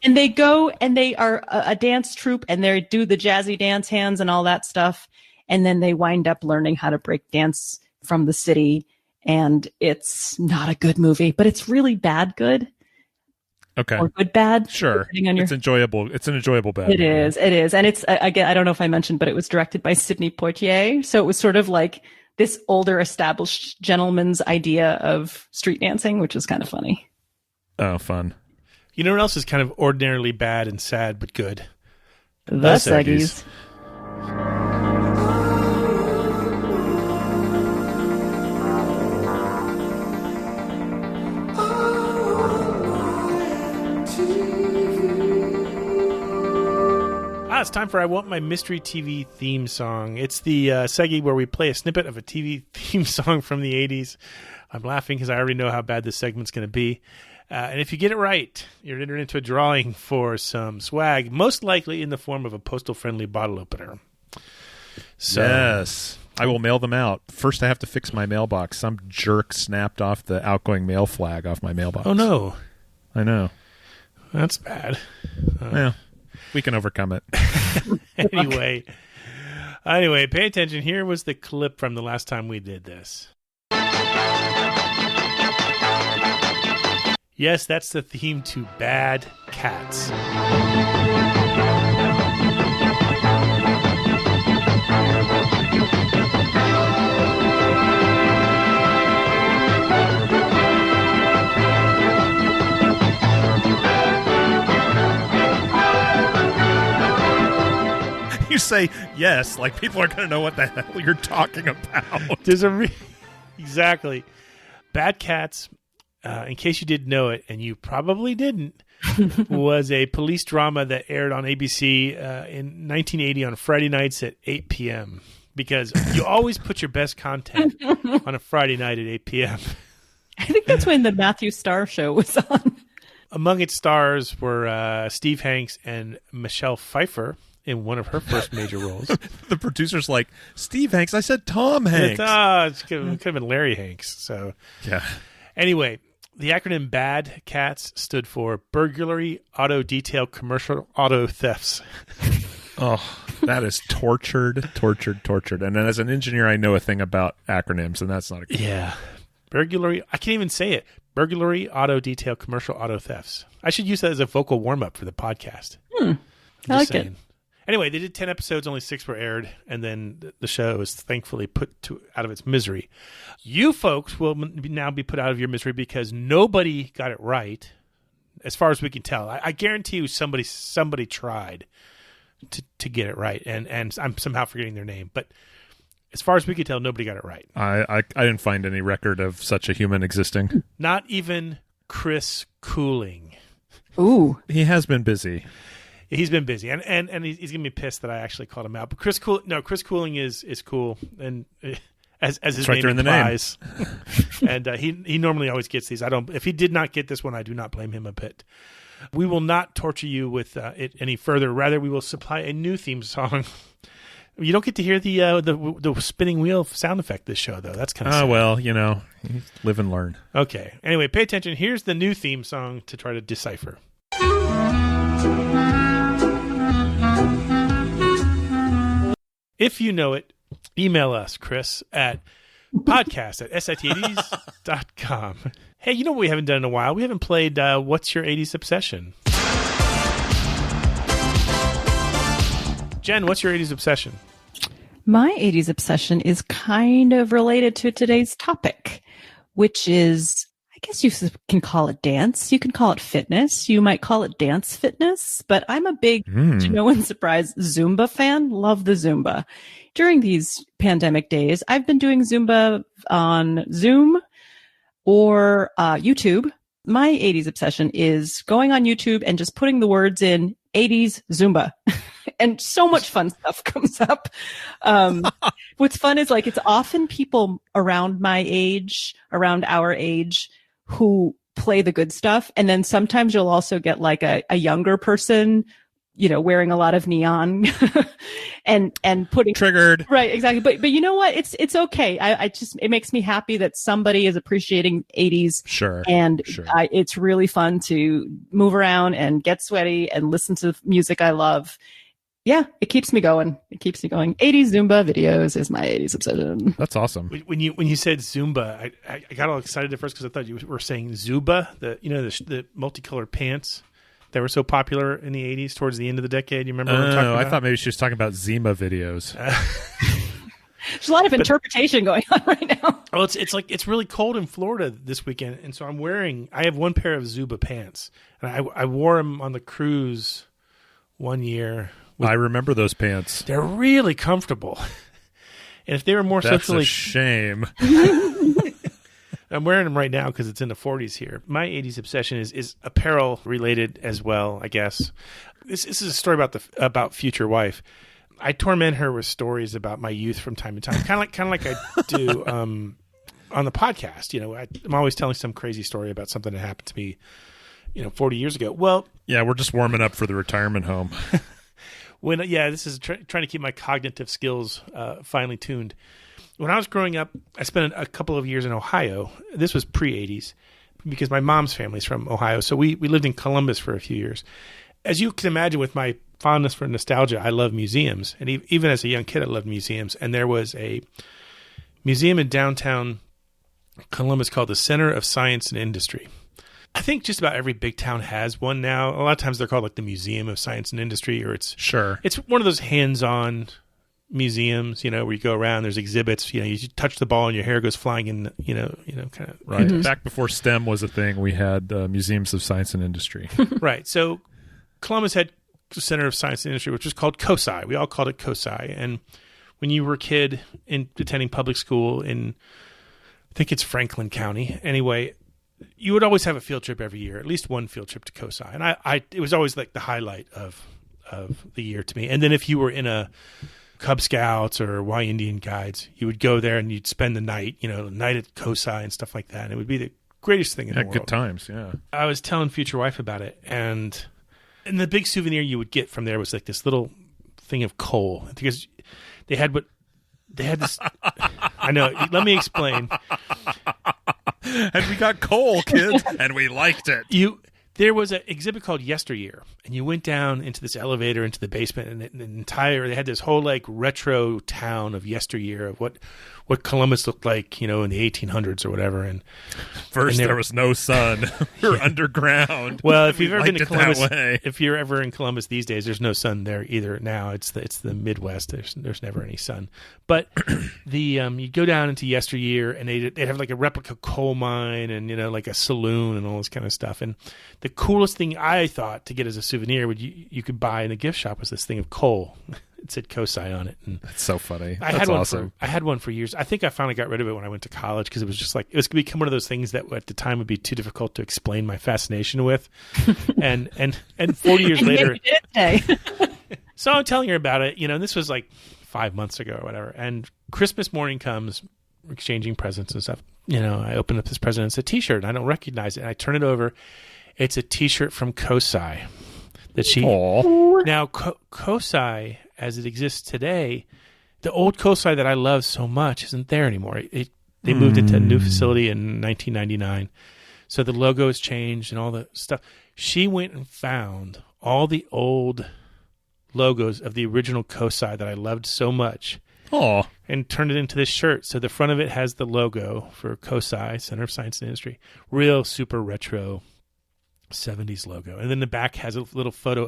and they go and they are a dance troupe, and they do the jazzy dance hands and all that stuff. And then they wind up learning how to break dance from the city. And it's not a good movie, but it's really bad good. Okay. Or good bad. Sure. It's enjoyable. It's an enjoyable bad. It is. It is. And it's, again, I don't know if I mentioned, but it was directed by Sidney Poitier. So it was sort of like this older established gentleman's idea of street dancing, which was kind of funny. Oh, fun. You know what else is kind of ordinarily bad and sad but good? The Seggies. It's time for I Want My Mystery TV theme song. It's the seggy where we play a snippet of a TV theme song from the 80s. I'm laughing because I already know how bad this segment's going to be. And if you get it right, you're entered into a drawing for some swag, most likely in the form of a postal-friendly bottle opener. So, yes. I will mail them out. First, I have to fix my mailbox. Some jerk snapped off the outgoing mail flag off my mailbox. Oh, no. I know. That's bad. Yeah. We can overcome it. Anyway, pay attention. Here was the clip from the last time we did this. Yes, that's the theme to Bad Cats. You say yes, like people are going to know what the hell you're talking about. There's exactly. Bad Cats, in case you didn't know it, and you probably didn't, was a police drama that aired on ABC in 1980 on Friday nights at 8 p.m. Because you always put your best content on a Friday night at 8 p.m. I think that's when the Matthew Starr show was on. Among its stars were Steve Hanks and Michelle Pfeiffer in one of her first major roles. The producer's like, Steve Hanks? I said Tom Hanks. It could have been Larry Hanks. So yeah. Anyway, the acronym BAD CATS stood for Burglary, Auto Detail, Commercial Auto Thefts. Oh, that is tortured. And then as an engineer, I know a thing about acronyms, and that's not a good Yeah. Burglary, I can't even say it. Burglary, Auto Detail, Commercial Auto Thefts. I should use that as a vocal warm-up for the podcast. I like it. Anyway, they did 10 episodes, only 6 were aired, and then the show was thankfully put out of its misery. You folks will now be put out of your misery because nobody got it right, as far as we can tell. I guarantee you somebody tried to get it right, and I'm somehow forgetting their name. But as far as we can tell, nobody got it right. I didn't find any record of such a human existing. Not even Chris Cooling. Ooh. He has been busy. He's been busy, and he's gonna be pissed that I actually called him out. But Chris Cooling is cool, and as his right name implies, and he normally always gets these. If he did not get this one, I do not blame him a bit. We will not torture you with it any further. Rather, we will supply a new theme song. You don't get to hear the spinning wheel sound effect this show, though. That's kind of sad. Well, you live and learn. Okay. Anyway, pay attention. Here's the new theme song to try to decipher. If you know it, email us, Chris, at podcast@sit80s.com. Hey, you know what we haven't done in a while? We haven't played What's Your 80s Obsession? Jen, what's your 80s obsession? My 80s obsession is kind of related to today's topic, which is, I guess you can call it dance. You can call it fitness. You might call it dance fitness, but I'm a big, to no one's surprise, Zumba fan. Love the Zumba. During these pandemic days, I've been doing Zumba on Zoom or YouTube. My 80s obsession is going on YouTube and just putting the words in 80s Zumba. And so much fun stuff comes up. What's fun is like, it's often people around my age, around our age, who play the good stuff. And then sometimes you'll also get like a younger person, wearing a lot of neon and putting triggered. Right. Exactly. But you know what? It's okay. It makes me happy that somebody is appreciating 80s. Sure. And sure. It's really fun to move around and get sweaty and listen to music I love. Yeah, it keeps me going. 80s Zumba videos is my 80s obsession. That's awesome. When you said Zumba, I got all excited at first because I thought you were saying Zuba, the multicolored pants that were so popular in the 80s towards the end of the decade. You remember what I'm talking about? I thought maybe she was talking about Zima videos. There's a lot of interpretation going on right now. Well, it's really cold in Florida this weekend, and so I have one pair of Zuba pants, and I wore them on the cruise one year. I remember those pants. They're really comfortable. And if they were more socially... That's a shame. I'm wearing them right now because it's in the 40s here. My 80s obsession is apparel related as well, I guess. This is a story about future wife. I torment her with stories about my youth from time to time, kind of like I do on the podcast. I'm always telling some crazy story about something that happened to me, 40 years ago. Well, yeah, we're just warming up for the retirement home. This is trying to keep my cognitive skills finely tuned. When I was growing up, I spent a couple of years in Ohio. This was pre-'80s because my mom's family's from Ohio. So we lived in Columbus for a few years. As you can imagine, with my fondness for nostalgia, I love museums. And even as a young kid, I loved museums. And there was a museum in downtown Columbus called the Center of Science and Industry. I think just about every big town has one now. A lot of times they're called like the Museum of Science and Industry, or it's one of those hands-on museums, where you go around, there's exhibits, you touch the ball and your hair goes flying in, kind of. Right. Mm-hmm. Back before STEM was a thing, we had museums of science and industry. Right. So Columbus had the Center of Science and Industry, which was called COSI. We all called it COSI. And when you were a kid attending public school in, I think it's Franklin County. Anyway, you would always have a field trip every year, at least one field trip to COSI. And it was always like the highlight of the year to me. And then if you were in a Cub Scouts or Y Indian Guides, you would go there and you'd spend the night, night at COSI and stuff like that. And it would be the greatest thing in the world. Good times, yeah. I was telling future wife about it. And the big souvenir you would get from there was like this little thing of coal. Because they had this. I know. Let me explain. And we got coal, kids, and we liked it. There was an exhibit called Yesteryear, and you went down into this elevator into the basement, and they had this whole like retro town of yesteryear of what Columbus looked like, in the 1800s or whatever. And first there was no sun. We were underground. Well, if you've ever been to Columbus, if you're ever in Columbus these days, there's no sun there either. Now it's the Midwest. There's never any sun. But you go down into yesteryear, and they'd have like a replica coal mine, and like a saloon and all this kind of stuff. And the coolest thing I thought to get as a souvenir you could buy in a gift shop was this thing of coal. It said COSI on it. And that's so funny. I had one for years. I think I finally got rid of it when I went to college because it was just like, it was going to become one of those things that at the time would be too difficult to explain my fascination with. and 40 years later. So I'm telling her about it, this was like 5 months ago or whatever. And Christmas morning comes, we're exchanging presents and stuff. I open up this present, it's a t-shirt, and I don't recognize it. And I turn it over. It's a t-shirt from COSI that she. Aww. Now, COSI, as it exists today, the old COSI that I love so much isn't there anymore. They moved into a new facility in 1999, so the logo has changed and all the stuff. She went and found all the old logos of the original COSI that I loved so much. Aww. And turned it into this shirt. So the front of it has the logo for COSI, Center of Science and Industry. Real super retro 70s logo. And then the back has a little photo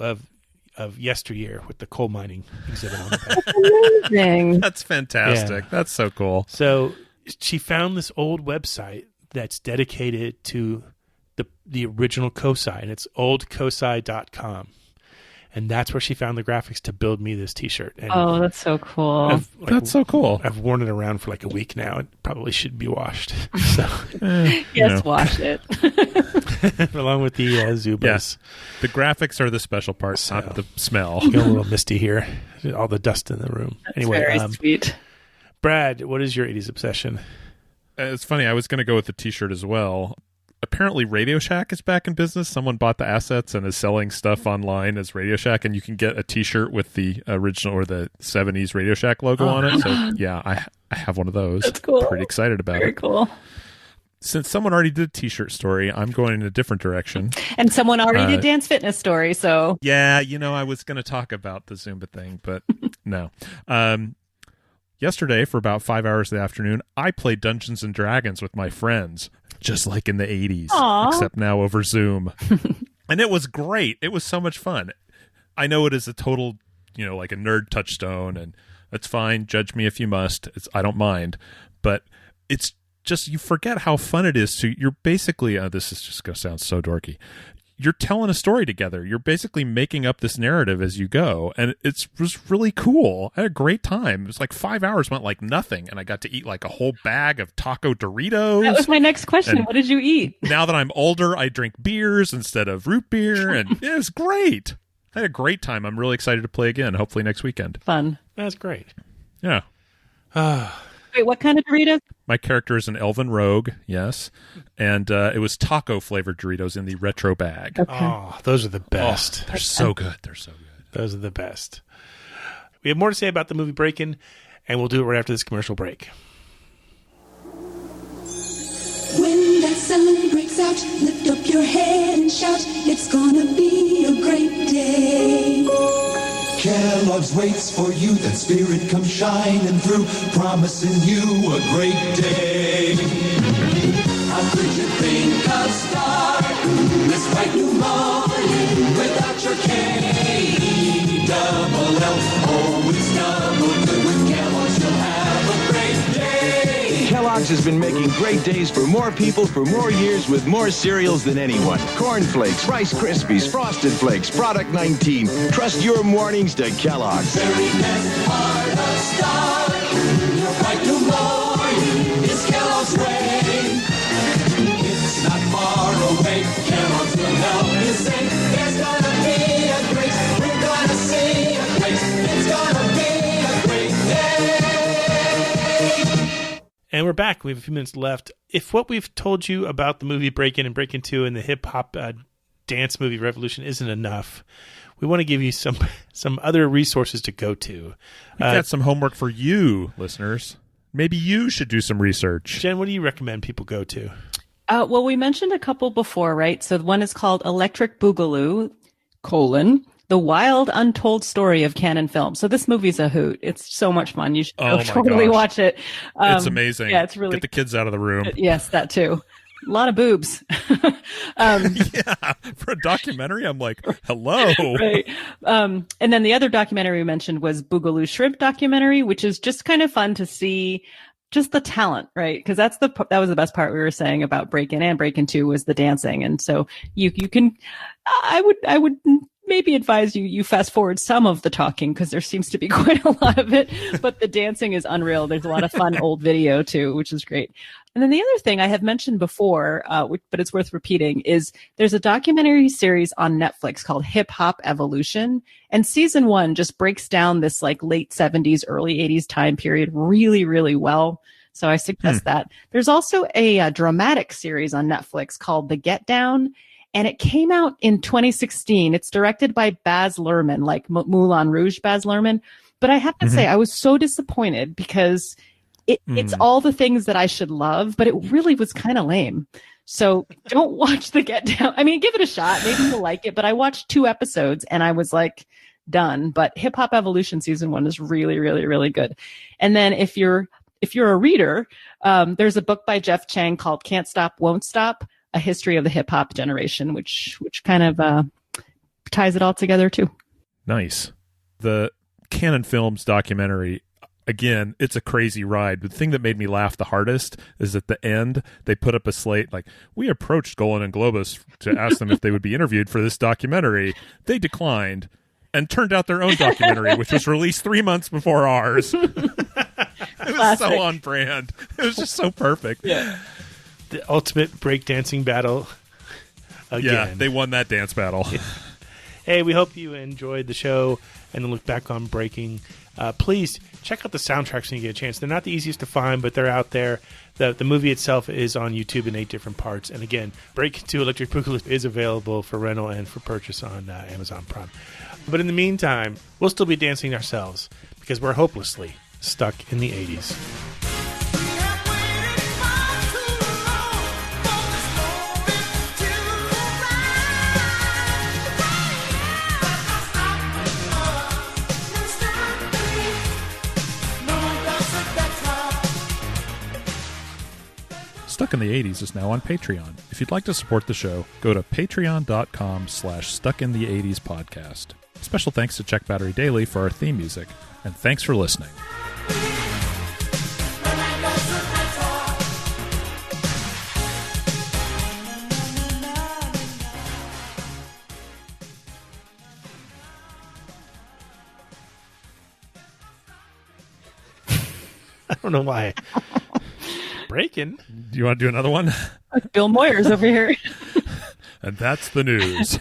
of yesteryear with the coal mining exhibit on the back. That's amazing. That's fantastic. Yeah. That's so cool. So she found this old website that's dedicated to the original Kosai, and it's oldkosai.com. And that's where she found the graphics to build me this T-shirt. And oh, that's so cool. That's so cool. I've worn it around for like a week now. It probably should be washed. So, yes, wash it. along with the Zubas. Yes. The graphics are the special part, not the smell. Getting a little misty here. All the dust in the room. That's anyway, very sweet. Brad, what is your 80s obsession? It's funny. I was going to go with the T-shirt as well. Apparently Radio Shack is back in business. Someone bought the assets and is selling stuff online as Radio Shack, and you can get a T-shirt with the original or the 70s Radio Shack logo on it. So yeah, I have one of those. That's cool. Pretty excited about Very it. cool. Since someone already did T-shirt story, I'm going in a different direction. And someone already did dance fitness story, so yeah, I was going to talk about the Zumba thing, but no. Yesterday, for about 5 hours of the afternoon, I played Dungeons and Dragons with my friends, just like in the 80s, except now over Zoom. And it was great. It was so much fun. I know it is a total, like a nerd touchstone, and that's fine. Judge me if you must. I don't mind. But it's just, you forget how fun it is you're basically, this is just going to sound so dorky. You're telling a story together. You're basically making up this narrative as you go. And it was really cool. I had a great time. It was like 5 hours went like nothing. And I got to eat like a whole bag of taco Doritos. That was my next question. And what did you eat? Now that I'm older, I drink beers instead of root beer. And it was great. I had a great time. I'm really excited to play again, hopefully next weekend. Fun. That's great. Yeah. Wait, what kind of Doritos? My character is an elven rogue, yes. And it was taco-flavored Doritos in the retro bag. Okay. Oh, those are the best. They're so good. They're so good. Those are the best. We have more to say about the movie Breakin', and we'll do it right after this commercial break. When that sun breaks out, lift up your head and shout, it's gonna be a great day. Kellogg's waits for you, that spirit comes shining through, promising you a great day. How could you think of starting this bright new morning without your K-double-L? Oh, it's double good with Kellogg's, you'll have a great day. Kellogg's has been making great days for more people for more years with more cereals than anyone. Corn Flakes, Rice Krispies, Frosted Flakes, Product 19. Trust your mornings to Kellogg's. Very best part of starting your bright new morning is Kellogg's way. It's not far away. Kellogg's will help you say there's gonna be a great, we're gonna see a great, it's gonna be a great day. And we're back. We have a few minutes left. If what we've told you about the movie Breakin' and Breakin' 2 and the hip-hop dance movie Revolution isn't enough, we want to give you some other resources to go to. We've got some homework for you, listeners. Maybe you should do some research. Jen, what do you recommend people go to? Well, we mentioned a couple before, right? So one is called Electric Boogaloo, The Wild Untold Story of Canon Film. So this movie's a hoot. It's so much fun. You should totally watch it. It's amazing. Yeah, it's really Get the kids out of the room. Yes, that too. A lot of boobs. Yeah, for a documentary, I'm like, hello. Right. And then the other documentary we mentioned was Boogaloo Shrimp documentary, which is just kind of fun to see just the talent, right? Because that was the best part we were saying about Breakin' and Breakin' 2 was the dancing. And so you can, I would maybe advise you fast forward some of the talking because there seems to be quite a lot of it, but the dancing is unreal. There's a lot of fun old video too, which is great. And then the other thing I have mentioned before, but it's worth repeating, is there's a documentary series on Netflix called Hip Hop Evolution. And season 1 just breaks down this like late 70s, early 80s time period really, really well. So I suggest that. There's also a dramatic series on Netflix called The Get Down. And it came out in 2016. It's directed by Baz Luhrmann, like Moulin Rouge Baz Luhrmann. But I have to say, I was so disappointed because it's all the things that I should love, but it really was kind of lame. So don't watch The Get Down. I mean, give it a shot. Maybe you'll like it. But I watched 2 episodes and I was like, done. But Hip Hop Evolution season 1 is really, really, really good. And then if you're a reader, there's a book by Jeff Chang called Can't Stop, Won't Stop, A History of the Hip Hop Generation, which kind of ties it all together too. Nice. The Canon Films documentary, Again, it's a crazy ride. The thing that made me laugh the hardest is at the end, they put up a slate like, we approached Golan and Globus to ask them if they would be interviewed for this documentary. They declined and turned out their own documentary, which was released 3 months before ours. It was so on brand. It was just so perfect. Yeah. The ultimate breakdancing battle again. Yeah, they won that dance battle. Yeah. Hey, we hope you enjoyed the show and look back on Breaking. Please check out the soundtracks when you get a chance. They're not the easiest to find, but they're out there. The movie itself is on YouTube in 8 different parts. And again, Breakin' 2 Electric Boogaloo is available for rental and for purchase on Amazon Prime. But in the meantime, we'll still be dancing ourselves because we're hopelessly stuck in the 80s. Stuck in the 80s is now on Patreon. If you'd like to support the show, go to patreon.com/stuckinthe80spodcast. Special thanks to Check Battery Daily for our theme music, and thanks for listening. I don't know why. Breaking. Do you want to do another one? Bill Moyers over here. And that's the news.